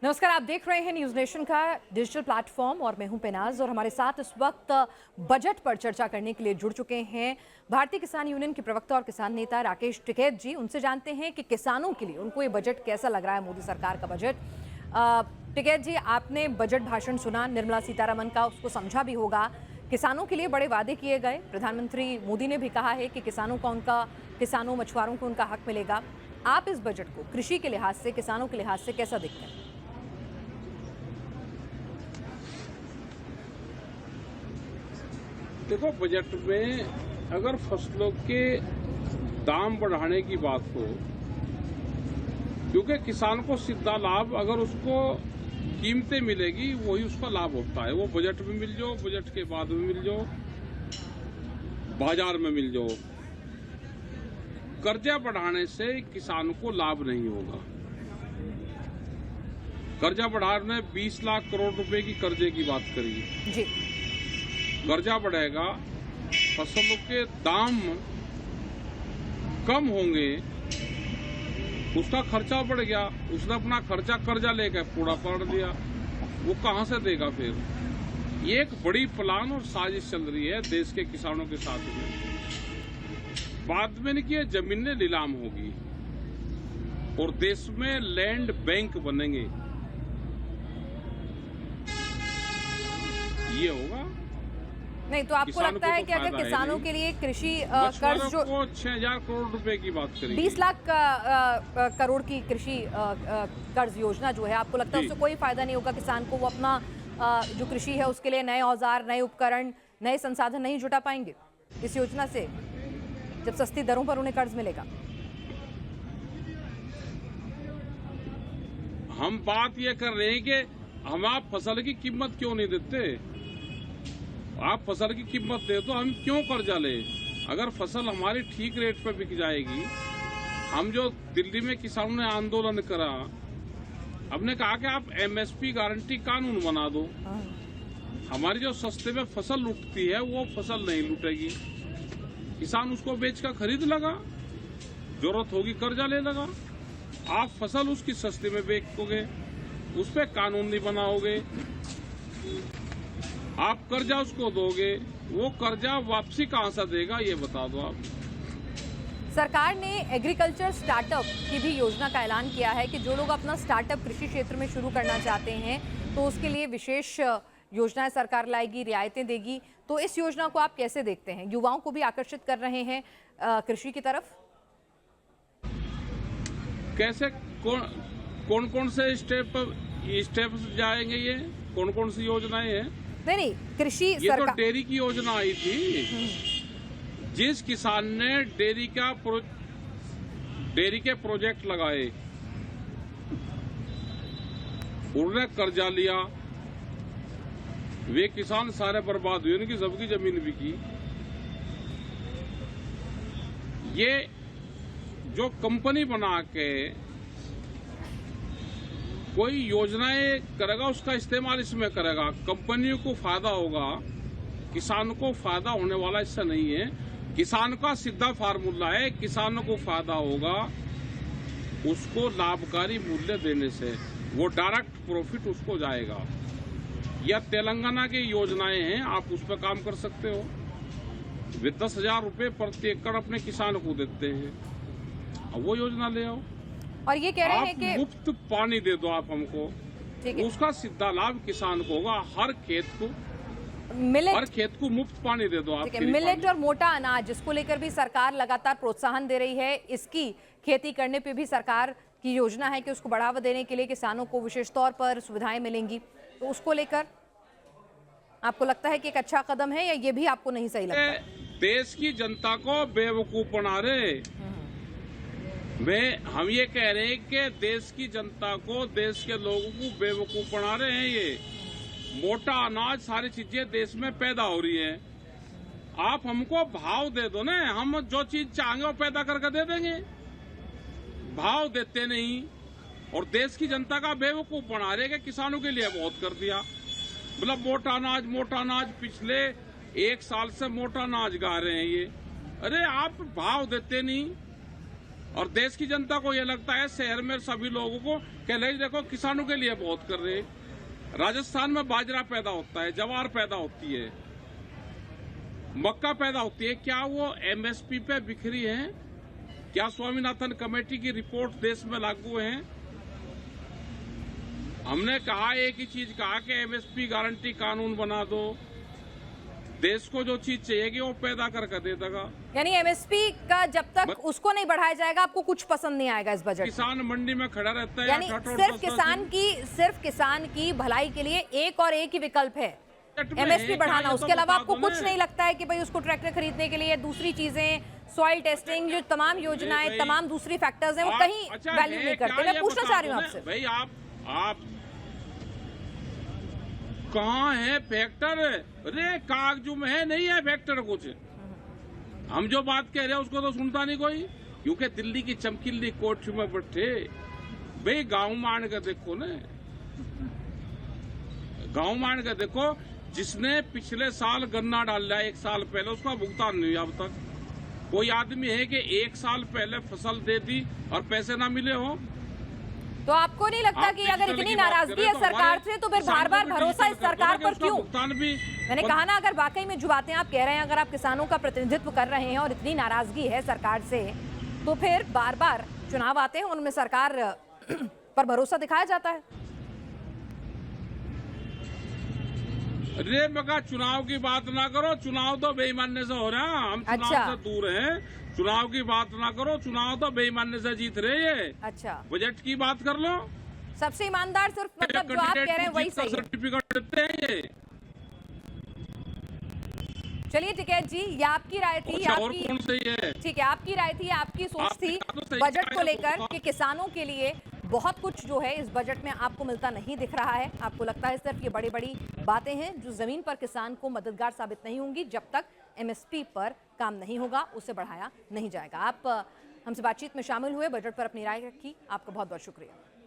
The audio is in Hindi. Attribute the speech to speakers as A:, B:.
A: नमस्कार, आप देख रहे हैं न्यूज नेशन का डिजिटल प्लेटफॉर्म और मैं हूं पेनाज। और हमारे साथ इस वक्त बजट पर चर्चा करने के लिए जुड़ चुके हैं भारतीय किसान यूनियन के प्रवक्ता और किसान नेता राकेश टिकैत जी। उनसे जानते हैं कि किसानों के लिए उनको ये बजट कैसा लग रहा है, मोदी सरकार का बजट। टिकैत जी, आपने बजट भाषण सुना निर्मला सीतारमण का, उसको समझा भी होगा। किसानों के लिए बड़े वादे किए गए, प्रधानमंत्री मोदी ने भी कहा है कि किसानों मछुआरों को उनका हक मिलेगा। आप इस बजट को कृषि के लिहाज से, किसानों के लिहाज से कैसा देखते हैं?
B: देखो, बजट में अगर फसलों के दाम बढ़ाने की बात हो, क्योंकि किसान को सीधा लाभ, अगर उसको कीमतें मिलेगी वही उसका लाभ होता है। वो बजट में मिल जाओ, बजट के बाद में मिल जाओ, बाजार में मिल जाओ। कर्जा बढ़ाने से किसान को लाभ नहीं होगा। कर्जा बढ़ाने 20 लाख करोड़ रुपए की कर्जे की बात करिए जी। कर्जा बढ़ेगा, फसलों के दाम कम होंगे, उसका खर्चा बढ़ गया, उसने अपना खर्चा कर्जा लेकर पूरा कर दिया, वो कहां से देगा फिर? ये एक बड़ी प्लान और साजिश चल रही है देश के किसानों के साथ में। बाद में नहीं कि जमीनें नीलाम होगी और देश में लैंड बैंक बनेंगे, ये होगा।
A: नहीं तो आपको लगता है कि अगर किसानों के लिए कृषि कर्ज जो
B: 6,000 करोड़ रुपए की बात करें,
A: 20 लाख करोड़ की कृषि कर्ज योजना जो है, आपको लगता है उससे कोई फायदा नहीं होगा किसान को? वो अपना जो कृषि है उसके लिए नए औजार, नए उपकरण, नए संसाधन नहीं जुटा पाएंगे इस योजना से, जब सस्ती दरों पर उन्हें कर्ज मिलेगा?
B: हम बात ये कर रहे हैं कि हम आप फसल की कीमत क्यों नहीं देते? आप फसल की कीमत दे तो हम क्यों कर्जा ले? अगर फसल हमारी ठीक रेट पर बिक जाएगी। हम जो दिल्ली में किसानों ने आंदोलन करा, हमने कहा कि आप एमएसपी गारंटी कानून बना दो, हमारी जो सस्ते में फसल लुटती है वो फसल नहीं लुटेगी, किसान उसको बेचकर खरीद लगा, जरूरत होगी कर्जा ले लगा। आप फसल उसकी सस्ते में बेचोगे, उस पर कानून नहीं बनाओगे, आप कर्जा उसको दोगे, वो कर्जा वापसी कहां से देगा ये बता दो आप।
A: सरकार ने एग्रीकल्चर स्टार्टअप की भी योजना का ऐलान किया है कि जो लोग अपना स्टार्टअप कृषि क्षेत्र में शुरू करना चाहते हैं तो उसके लिए विशेष योजनाएं सरकार लाएगी, रियायतें देगी। तो इस योजना को आप कैसे देखते हैं? युवाओं को भी आकर्षित कर रहे हैं कृषि की तरफ?
B: कैसे, कौन कौन से स्टेप जाएंगे? ये कौन कौन सी योजनाएं हैं?
A: नहीं, कृषि
B: ये तो डेयरी की योजना आई थी। जिस किसान ने डेयरी के प्रोजेक्ट लगाए, उन्होंने कर्जा लिया, वे किसान सारे बर्बाद हुए, उनकी सबकी जमीन बिकी। ये जो कंपनी बना के कोई योजनाएं करेगा, उसका इस्तेमाल इसमें करेगा, कंपनियों को फायदा होगा, किसान को फायदा होने वाला इससे नहीं है। किसान का सीधा फार्मूला है, किसानों को फायदा होगा उसको लाभकारी मूल्य देने से, वो डायरेक्ट प्रॉफिट उसको जाएगा। या तेलंगाना की योजनाएं हैं, आप उस पर काम कर सकते हो। वे 10,000 रुपये प्रति एकड़ अपने किसान को देते हैं, अब वो योजना ले आओ।
A: और ये कह रहे हैं कि
B: मुफ्त पानी दे दो आप हमको, उसका सीधा लाभ किसान को होगा। हर खेत को मुफ्त पानी दे दो आप।
A: मिलेट और मोटा अनाज, जिसको लेकर भी सरकार लगातार प्रोत्साहन दे रही है, इसकी खेती करने पे भी सरकार की योजना है कि उसको बढ़ावा देने के लिए किसानों को विशेष तौर पर सुविधाएं मिलेंगी। तो उसको लेकर आपको लगता है कि एक अच्छा कदम है, या ये भी आपको नहीं सही लगता?
B: देश की जनता को बेवकूफ बना रहे। हम ये कह रहे हैं कि देश की जनता को, देश के लोगों को बेवकूफ बना रहे हैं। ये मोटा अनाज, सारी चीजें देश में पैदा हो रही हैं। आप हमको भाव दे दो ना, हम जो चीज चाहेंगे वो पैदा करके दे देंगे। भाव देते नहीं और देश की जनता का बेवकूफ बना रहे कि किसानों के लिए बहुत कर दिया। मतलब मोटा अनाज पिछले 1 साल से मोटा अनाज गा रहे हैं ये। अरे आप भाव देते नहीं, और देश की जनता को ये लगता है शहर में सभी लोगों को कि नहीं देखो किसानों के लिए बहुत कर रहे हैं। राजस्थान में बाजरा पैदा होता है, ज्वार पैदा होती है, मक्का पैदा होती है, क्या वो एमएसपी पे बिखरी है? क्या स्वामीनाथन कमेटी की रिपोर्ट देश में लागू है? हमने कहा एक ही चीज कहा कि एमएसपी गारंटी कानून बना दो, देश को जो चीज चाहिएगी वो पैदा करके दे देगा।
A: यानी एमएसपी का जब तक उसको नहीं बढ़ाया जाएगा आपको कुछ पसंद नहीं आएगा इस बजट।
B: किसान मंडी में खड़ा रहता है,
A: यानी सिर्फ किसान की भलाई के लिए एक और एक ही विकल्प है, एमएसपी बढ़ाना। उसके अलावा आपको कुछ नहीं लगता है कि भाई उसको ट्रैक्टर खरीदने के लिए दूसरी चीजें, सॉइल टेस्टिंग, जो तमाम योजनाएं, तमाम दूसरी फैक्टर्स हैं वो कहीं वैल्यू नहीं करते। मैं पूछना चाह रही हूँ आपसे,
B: भाई आप कहाँ है फैक्टर? अरे कागजू में है, नहीं है फैक्टर कुछ। हम जो बात कह रहे हैं उसको तो सुनता नहीं कोई, क्योंकि दिल्ली की चमकीली कोठी में बैठे। भाई गांव मान के देखो ना, गांव मान के देखो, जिसने पिछले साल गन्ना डाल लिया 1 साल पहले, उसका भुगतान नहीं हुआ अब तक। कोई आदमी है कि 1 साल पहले फसल दे दी और पैसे ना मिले हो?
A: तो आपको नहीं लगता कि अगर इतनी नाराजगी है सरकार से तो फिर बार बार भरोसा इस सरकार पर क्यों? मैंने कहा ना, अगर वाकई में जो बातें आप कह रहे हैं, अगर आप किसानों का प्रतिनिधित्व कर रहे हैं और इतनी नाराजगी है सरकार से, तो फिर बार बार चुनाव आते हैं उनमें सरकार पर भरोसा दिखाया जाता है।
B: अरे मगर चुनाव की बात ना करो, चुनाव तो बेईमानी से हो रहा है, हम चुनाव से दूर हैं। चुनाव की बात ना करो, चुनाव तो बेईमानी से जीत रहे हैं।
A: अच्छा,
B: बजट की बात कर लो।
A: सबसे ईमानदार सिर्फ मतलब जो आप कह रहे हैं वही सही है।
B: सर्टिफिकेट देते हैं ये।
A: चलिए टिकैत जी, ये आपकी राय थी, आपकी
B: कौन सही है?
A: ठीक है, आपकी राय थी, आपकी सोच थी बजट को लेकर कि किसानों के लिए बहुत कुछ जो है इस बजट में आपको मिलता नहीं दिख रहा है। आपको लगता है सिर्फ ये बड़ी बड़ी बातें हैं जो जमीन पर किसान को मददगार साबित नहीं होंगी जब तक एमएसपी पर काम नहीं होगा, उसे बढ़ाया नहीं जाएगा। आप हमसे बातचीत में शामिल हुए, बजट पर अपनी राय रखी, आपका बहुत बहुत शुक्रिया।